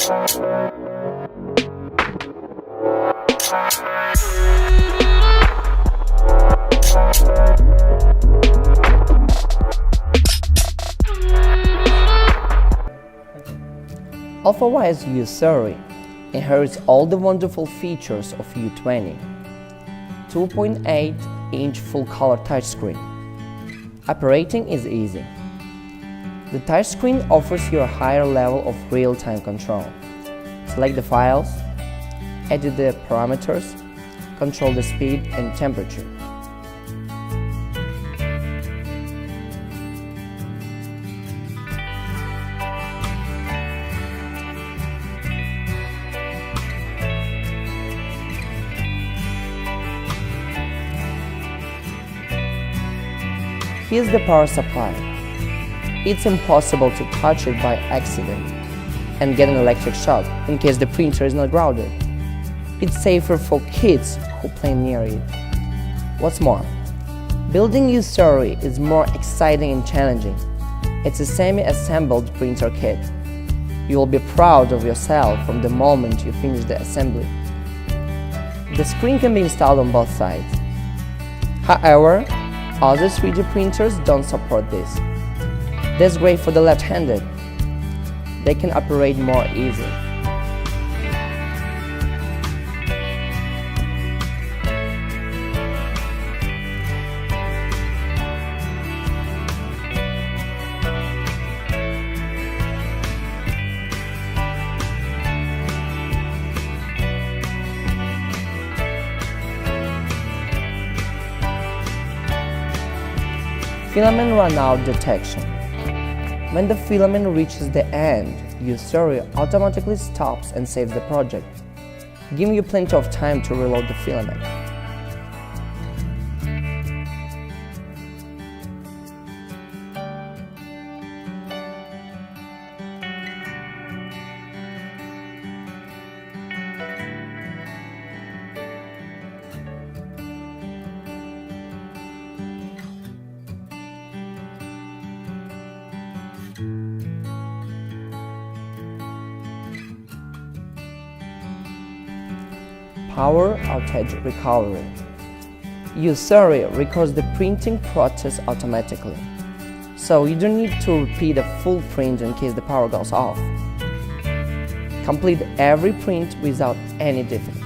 Alfawise U30 inherits all the wonderful features of U20. 2.8-inch full-color touchscreen. Operating is easy. The touchscreen offers you a higher level of real-time control. Select the files, edit the parameters, control the speed and temperature. Here's the power supply. It's impossible to touch it by accident and get an electric shock in case the printer is not grounded. It's safer for kids who play near it. What's more, building U30 is more exciting and challenging. It's a semi-assembled printer kit. You will be proud of yourself from the moment you finish the assembly. The screen can be installed on both sides. However, other 3D printers don't support this. That's great for the left-handed. They can operate more easily. Filament runout detection. When the filament reaches the end, U30 automatically stops and saves the project, giving you plenty of time to reload the filament. Power outage recovery. U30 records the printing process automatically, so you don't need to repeat a full print in case the power goes off. Complete every print without any defect.